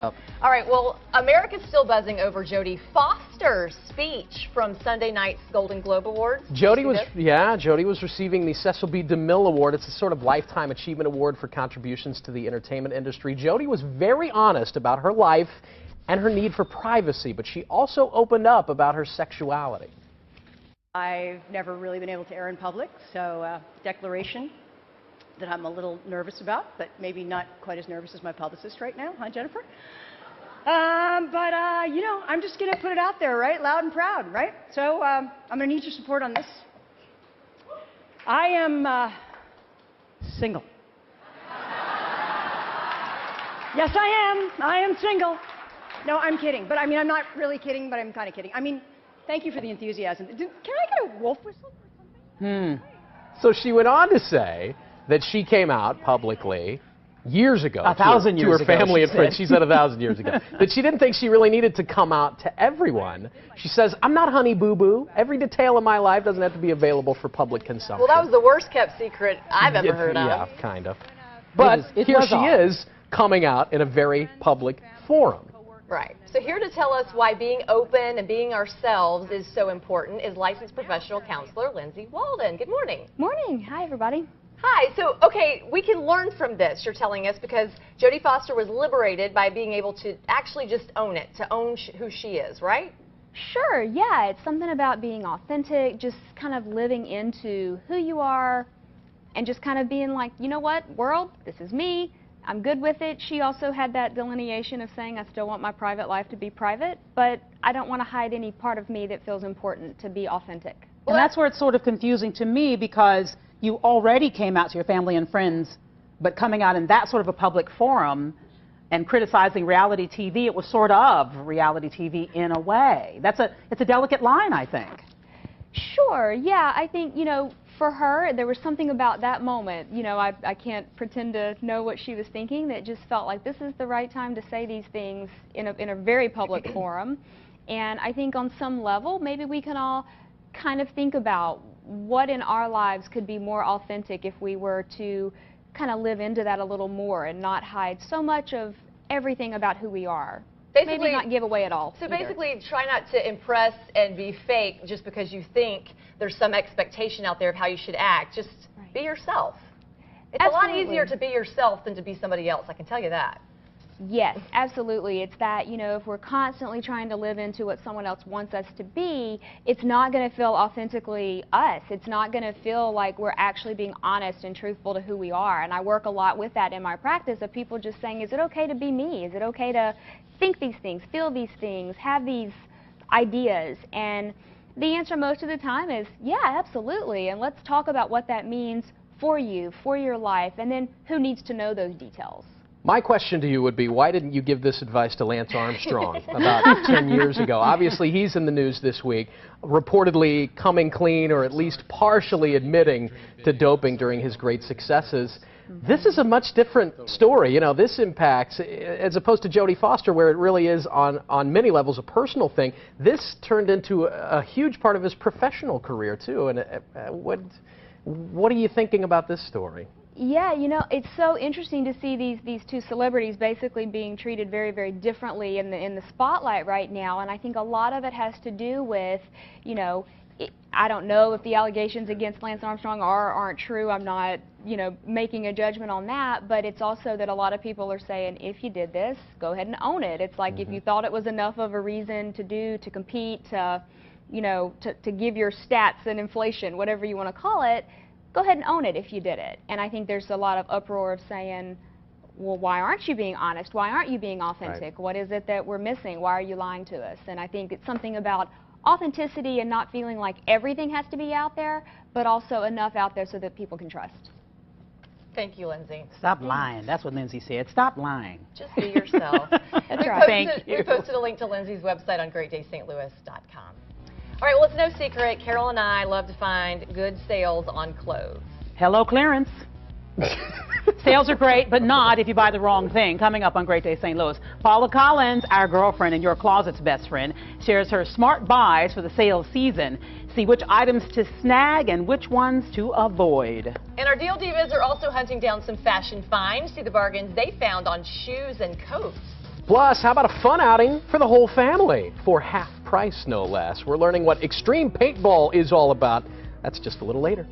All right, well, America's still buzzing over Jodie Foster's speech from Sunday night's Golden Globe Awards. Jodie was receiving the Cecil B. DeMille Award. It's a sort of Lifetime Achievement Award for contributions to the entertainment industry. Jodie was very honest about her life and her need for privacy, but she also opened up about her sexuality. I've never really been able to air in public, so declaration that I'm a little nervous about, but maybe not quite as nervous as my publicist right now, huh, Jennifer? You know, I'm just going to put it out there, right? Loud and proud, right? So I'm going to need your support on this. I am single. Yes, I am. I am single. No, I'm kidding. But I mean, I'm not really kidding, but I'm kind of kidding. I mean, thank you for the enthusiasm. Can I get a wolf whistle or something? So she went on to say that she came out publicly years ago to her family and friends. She said 1,000 years ago. That she didn't think she really needed to come out to everyone. She says, I'm not Honey Boo Boo. Every detail of my life doesn't have to be available for public consumption. Well, that was the worst kept secret I've ever heard of. Yeah, kind of. But here she is coming out in a very public forum. Right. So here to tell us why being open and being ourselves is so important is licensed professional counselor Lindsay Walden. Good morning. Morning. Hi, everybody. Hi. So, okay, we can learn from this, you're telling us, because Jodie Foster was liberated by being able to actually just own it, to own who she is, right? Sure, yeah. It's something about being authentic, just kind of living into who you are, and just kind of being like, you know what, world, this is me. I'm good with it. She also had that delineation of saying, I still want my private life to be private, but I don't want to hide any part of me that feels important to be authentic. And that's where it's sort of confusing to me, because you already came out to your family and friends, but coming out in that sort of a public forum and criticizing reality TV, it was sort of reality TV in a way. It's a delicate line, I think. Sure, yeah. I think, you know, for her, there was something about that moment, you know, I can't pretend to know what she was thinking, that just felt like this is the right time to say these things in a very public forum. And I think on some level, maybe we can all kind of think about what in our lives could be more authentic if we were to kind of live into that a little more and not hide so much of everything about who we are. Basically, maybe not give away at all. So basically, try not to impress and be fake just because you think there's some expectation out there of how you should act. Just be yourself. It's a lot easier to be yourself than to be somebody else, I can tell you that. Yes, absolutely. It's that, you know, if we're constantly trying to live into what someone else wants us to be, it's not going to feel authentically us. It's not going to feel like we're actually being honest and truthful to who we are. And I work a lot with that in my practice of people just saying, is it okay to be me? Is it okay to think these things, feel these things, have these ideas? And the answer most of the time is, yeah, absolutely. And let's talk about what that means for you, for your life, and then who needs to know those details. My question to you would be, why didn't you give this advice to Lance Armstrong about 10 years ago? Obviously, he's in the news this week, reportedly coming clean or at least partially admitting to doping during his great successes. This is a much different story. You know, this impacts, as opposed to Jodie Foster, where it really is on many levels a personal thing, this turned into a huge part of his professional career, too. And what are you thinking about this story? Yeah, you know, it's so interesting to see these two celebrities basically being treated very, very differently in the spotlight right now, and I think a lot of it has to do with, you know, I don't know if the allegations against Lance Armstrong are or aren't true. I'm not, you know, making a judgment on that, but it's also that a lot of people are saying, if you did this, go ahead and own it. It's like if you thought it was enough of a reason to compete, to, you know, to give your stats and inflation, whatever you want to call it, go ahead and own it if you did it. And I think there's a lot of uproar of saying, well, why aren't you being honest? Why aren't you being authentic? Right. What is it that we're missing? Why are you lying to us? And I think it's something about authenticity and not feeling like everything has to be out there, but also enough out there so that people can trust. Thank you, Lindsay. Stop lying. That's what Lindsay said. Stop lying. Just be yourself. That's right. Thank you. We posted a link to Lindsay's website on greatdaystlouis.com. All right, well, it's no secret. Carol and I love to find good sales on clothes. Hello, clearance. Sales are great, but not if you buy the wrong thing. Coming up on Great Day St. Louis, Paula Collins, our girlfriend and your closet's best friend, shares her smart buys for the sales season. See which items to snag and which ones to avoid. And our Deal Divas are also hunting down some fashion finds. See the bargains they found on shoes and coats. Plus, how about a fun outing for the whole family for half price, no less? We're learning what extreme paintball is all about. That's just a little later.